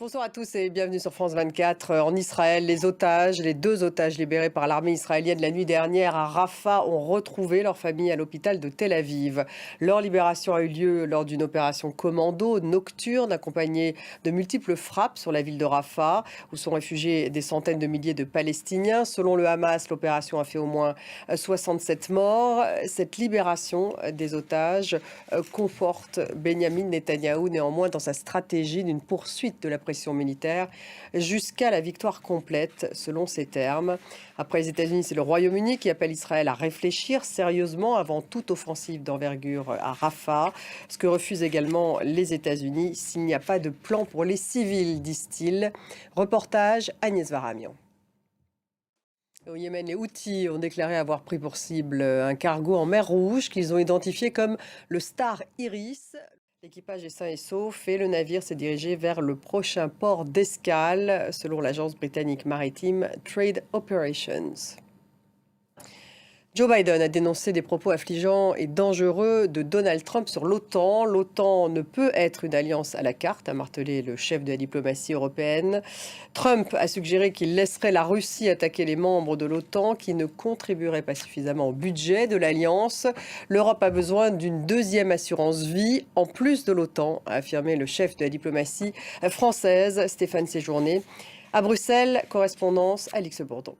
Bonsoir à tous et bienvenue sur France 24. En Israël, les 2 otages libérés par l'armée israélienne la nuit dernière à Rafah ont retrouvé leur famille à l'hôpital de Tel Aviv. Leur libération a eu lieu lors d'une opération commando nocturne accompagnée de multiples frappes sur la ville de Rafah, où sont réfugiés des centaines de milliers de Palestiniens. Selon le Hamas, l'opération a fait au moins 67 morts. Cette libération des otages conforte Benyamin Netanyahou néanmoins dans sa stratégie d'une poursuite de la pression militaire jusqu'à la victoire complète, selon ses termes. Après les États-Unis, c'est le Royaume-Uni qui appelle Israël à réfléchir sérieusement avant toute offensive d'envergure à Rafah. Ce que refusent également les États-Unis s'il n'y a pas de plan pour les civils, disent-ils. Reportage Agnès Varamian. Au Yémen, les Houthis ont déclaré avoir pris pour cible un cargo en mer Rouge qu'ils ont identifié comme le Star Iris. L'équipage est sain et sauf et le navire s'est dirigé vers le prochain port d'escale, selon l'agence britannique maritime Trade Operations. Joe Biden a dénoncé des propos affligeants et dangereux de Donald Trump sur l'OTAN. L'OTAN ne peut être une alliance à la carte, a martelé le chef de la diplomatie européenne. Trump a suggéré qu'il laisserait la Russie attaquer les membres de l'OTAN qui ne contribueraient pas suffisamment au budget de l'alliance. L'Europe a besoin d'une deuxième assurance vie en plus de l'OTAN, a affirmé le chef de la diplomatie française, Stéphane Séjourné. À Bruxelles, correspondance Alix Bourdon.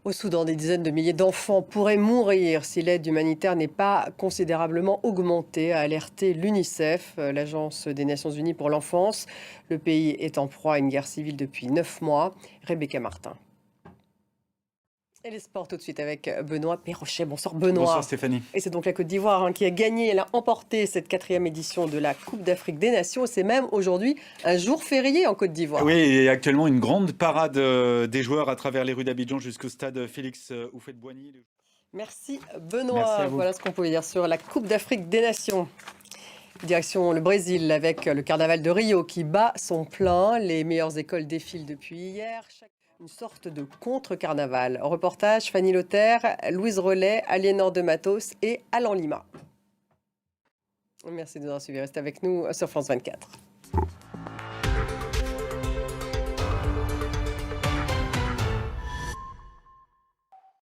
Au Soudan, des dizaines de milliers d'enfants pourraient mourir si l'aide humanitaire n'est pas considérablement augmentée, a alerté l'UNICEF, l'Agence des Nations Unies pour l'enfance. Le pays est en proie à une guerre civile depuis 9 mois. Rebecca Martin. Et les sports tout de suite avec Benoît Perrochet. Bonsoir Benoît. Bonsoir Stéphanie. Et c'est donc la Côte d'Ivoire qui a gagné, elle a emporté cette 4e édition de la Coupe d'Afrique des Nations. C'est même aujourd'hui un jour férié en Côte d'Ivoire. Oui, et actuellement une grande parade des joueurs à travers les rues d'Abidjan jusqu'au stade Félix Houphouët-Boigny. Merci Benoît. Merci à vous. Voilà ce qu'on pouvait dire sur la Coupe d'Afrique des Nations. Direction le Brésil avec le carnaval de Rio qui bat son plein. Les meilleures écoles défilent depuis hier. Une sorte de contre-carnaval. Reportage Fanny Lothaire, Louise Relais, Aliénor de Matos et Alain Lima. Merci de nous avoir suivis. Restez avec nous sur France 24.